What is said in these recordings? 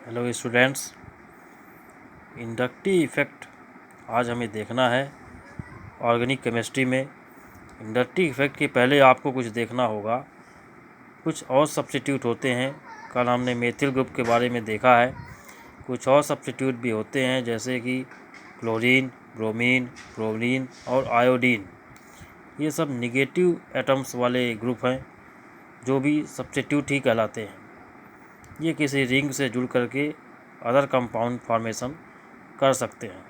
Hello students, inductive effect आज हमें देखना है ऑर्गेनिक केमिस्ट्री में। इंडक्टिव इफ़ेक्ट के पहले आपको कुछ देखना होगा। कुछ और सब्स्टिट्यूट होते हैं। कल हमने मेथिल ग्रुप के बारे में देखा है। कुछ और सब्स्टिट्यूट भी होते हैं जैसे कि क्लोरीन, ब्रोमीन, ब्रोमीन और आयोडीन। ये सब निगेटिव एटम्स वाले ग्रुप हैं जो भी सब्स्टिट्यूट ही कहलाते हैं। ये किसी रिंग से जुड़ करके अदर कंपाउंड फॉर्मेशन कर सकते हैं।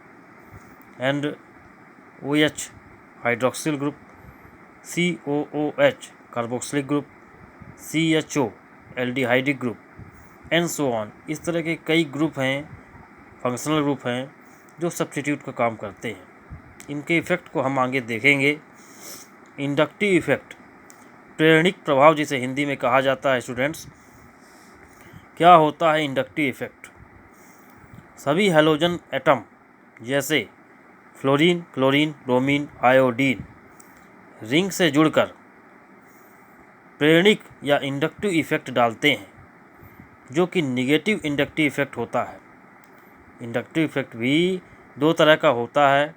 And OH hydroxyl group, COOH carboxylic group, CHO aldehydic group and so on. इस तरह के कई ग्रुप हैं, फंक्शनल ग्रुप हैं जो सब्स्टिट्यूट का काम करते हैं। इनके इफ़ेक्ट को हम आगे देखेंगे। इंडक्टिव इफ़ेक्ट, प्रेरणिक प्रभाव जिसे हिंदी में कहा जाता है। स्टूडेंट्स, क्या होता है इंडक्टिव इफ़ेक्ट? सभी हैलोजन एटम जैसे fluorine, chlorine, bromine, iodine ring से जुड़कर प्रेरणिक या इंडक्टिव इफ़ेक्ट डालते हैं, जो कि निगेटिव इंडक्टिव इफ़ेक्ट होता है। इंडक्टिव इफ़ेक्ट भी दो तरह का होता है,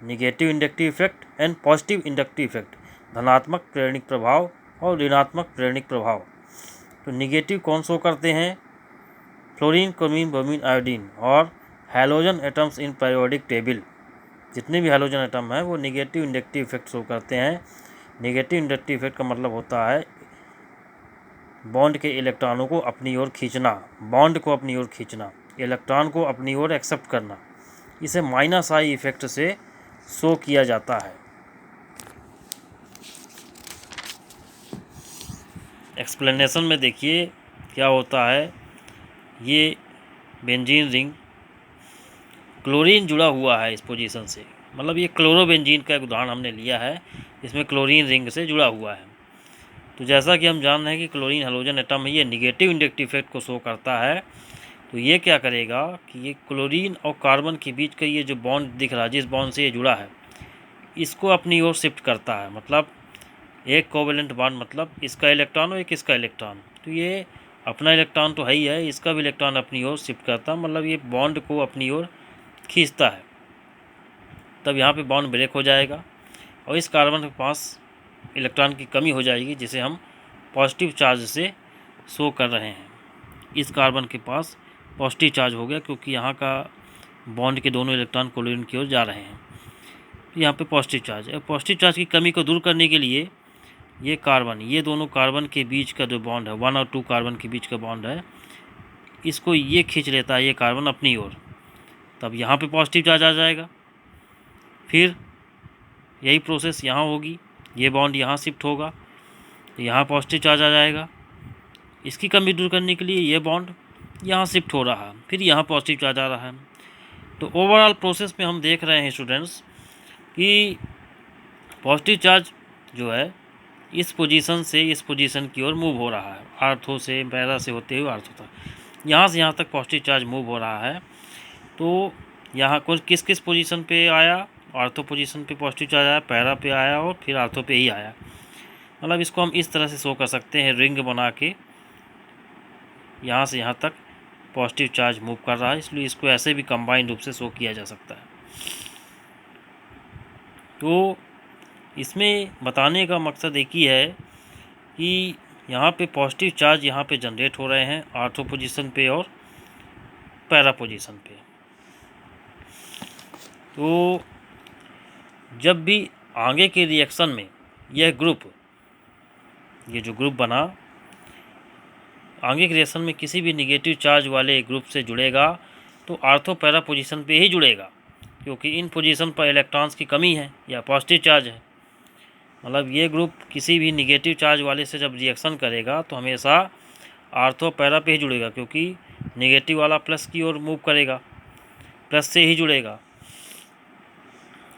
negative inductive effect and positive inductive effect, धनात्मक प्रेरणिक प्रभाव और ऋणात्मक प्रेरणिक प्रभाव। तो निगेटिव कौन शो करते हैं? फ्लोरीन, क्लोरीन, ब्रोमीन, आयोडीन और halogen atoms in periodic table. जितने भी हैलोजन एटम हैं वो निगेटिव इंडक्टिव इफेक्ट शो करते हैं। निगेटिव इंडक्टिव इफेक्ट का मतलब होता है बॉन्ड के इलेक्ट्रॉनों को अपनी ओर खींचना, बॉन्ड को अपनी ओर खींचना, इलेक्ट्रॉन को अपनी ओर एक्सेप्ट करना। इसे माइनस आई इफेक्ट से शो किया जाता है। एक्सप्लेनेशन में देखिए क्या होता है। ये बेंजीन रिंग, क्लोरीन जुड़ा हुआ है इस पोजीशन से, मतलब ये क्लोरोबेंजीन का एक उदाहरण हमने लिया है, इसमें क्लोरीन रिंग से जुड़ा हुआ है। तो जैसा कि हम जान रहे हैं कि क्लोरीन हैलोजन एटम है, ये निगेटिव इंडक्टिव इफेक्ट को शो करता है। तो ये क्या करेगा कि ये क्लोरीन और कार्बन के बीच का ये जो बॉन्ड दिख रहा है, जिस बॉन्ड से ये जुड़ा है, इसको अपनी ओर शिफ्ट करता है। मतलब एक कोवेलेंट बॉन्ड, मतलब इसका इलेक्ट्रॉन और एक इसका इलेक्ट्रॉन। तो ये अपना इलेक्ट्रॉन तो है ही है, इसका भी इलेक्ट्रॉन अपनी ओर शिफ्ट करता है, मतलब ये बॉन्ड को अपनी ओर खींचता है। तब यहाँ पे बॉन्ड ब्रेक हो जाएगा और इस कार्बन के पास इलेक्ट्रॉन की कमी हो जाएगी, जिसे हम पॉजिटिव चार्ज से शो कर रहे हैं। इस कार्बन के पास पॉजिटिव चार्ज हो गया क्योंकि यहाँ का बॉन्ड के दोनों इलेक्ट्रॉन क्लोरीन की ओर जा रहे हैं। यहाँ पे पॉजिटिव चार्ज है। पॉजिटिव चार्ज की कमी को दूर करने के लिए ये कार्बन, ये दोनों कार्बन के बीच का जो बॉन्ड है, 1 और 2 कार्बन के बीच का बॉन्ड है, इसको ये खींच लेता है ये कार्बन अपनी ओर। तब यहाँ पे पॉजिटिव चार्ज आ जाएगा। फिर यही प्रोसेस यहाँ होगी, ये बॉन्ड यहाँ शिफ्ट होगा, तो यहाँ पॉजिटिव चार्ज आ जाएगा। इसकी कमी दूर करने के लिए ये बॉन्ड यहाँ शिफ्ट हो रहा है, फिर यहाँ पॉजिटिव चार्ज आ रहा है। तो ओवरऑल प्रोसेस में हम देख रहे हैं स्टूडेंट्स कि पॉजिटिव चार्ज जो है इस पोजीशन से इस पोजीशन की ओर मूव हो रहा है, आर्थो से पैरा से होते हुए आर्थो तक, यहाँ से यहाँ तक पॉजिटिव चार्ज मूव हो रहा है। तो यहाँ कुछ किस किस पोजीशन पे आया? आर्थो पोजीशन पे पॉजिटिव चार्ज आया, पैरा पे आया और फिर आर्थो पे ही आया। मतलब इसको हम इस तरह से शो कर सकते हैं, रिंग बना के यहाँ से यहाँ तक पॉजिटिव चार्ज मूव कर रहा है, इसलिए इसको ऐसे भी कंबाइंड रूप से शो किया जा सकता है। तो इसमें बताने का मकसद एक ही है कि यहाँ पे पॉजिटिव चार्ज यहाँ पे जनरेट हो रहे हैं आर्थो पोजीशन पे और पैरा पोजीशन पे। तो जब भी आगे के रिएक्शन में यह ग्रुप, ये जो ग्रुप बना, आगे के रिएक्शन में किसी भी निगेटिव चार्ज वाले ग्रुप से जुड़ेगा तो आर्थो पैरा पोजीशन पे ही जुड़ेगा, क्योंकि इन पोजीशन पर इलेक्ट्रॉन्स की कमी है या पॉजिटिव चार्ज है। मतलब ये ग्रुप किसी भी निगेटिव चार्ज वाले से जब रिएक्शन करेगा तो हमेशा आर्थो पैरा पे ही जुड़ेगा, क्योंकि निगेटिव वाला प्लस की ओर मूव करेगा, प्लस से ही जुड़ेगा,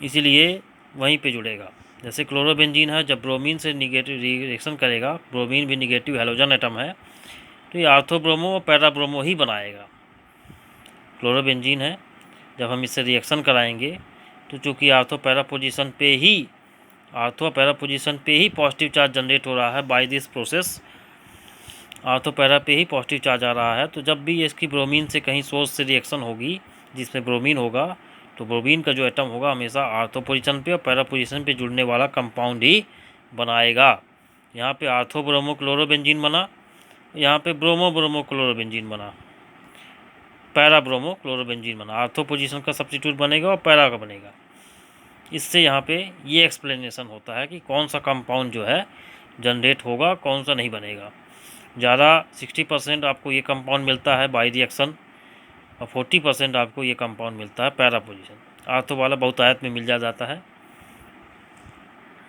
इसीलिए वहीं पे जुड़ेगा। जैसे क्लोरोबेंजीन है, जब ब्रोमीन से निगेटिव रिएक्शन करेगा, ब्रोमीन भी निगेटिव हैलोजन एटम है, तो ये आर्थो ब्रोमो और पैरा ब्रोमो ही बनाएगा। क्लोरोबेंजीन है, जब हम इससे रिएक्शन कराएंगे तो चूँकि आर्थो पैरा पोजीशन पे ही पॉजिटिव चार्ज जनरेट हो रहा है by this process, ortho para पे ही पॉजिटिव चार्ज आ रहा है। तो जब भी इसकी ब्रोमीन से कहीं सोर्स से रिएक्शन होगी जिसमें ब्रोमीन होगा, तो ब्रोमीन का जो एटम होगा हमेशा आर्थो पोजीशन पे और पैरा पोजीशन पे जुड़ने वाला कंपाउंड ही बनाएगा। यहाँ पे आर्थो ब्रोमो क्लोरोबेंजीन बना, यहाँ पे ब्रोमो ब्रोमो क्लोरोबेंजीन बना, पैरा ब्रोमो क्लोरोबेंजीन बना। आर्थो पोजीशन का सब्स्टिट्यूट बनेगा और पैरा का बनेगा। इससे यहाँ पे ये एक्सप्लेनेशन होता है कि कौन सा कंपाउंड जो है जनरेट होगा, कौन सा नहीं बनेगा। ज़्यादा 60% आपको ये कंपाउंड मिलता है बाई रिएक्शन और 40% आपको ये कंपाउंड मिलता है पैरा पोजीशन। आर्थो वाला बहुत आयत में मिल जाता है।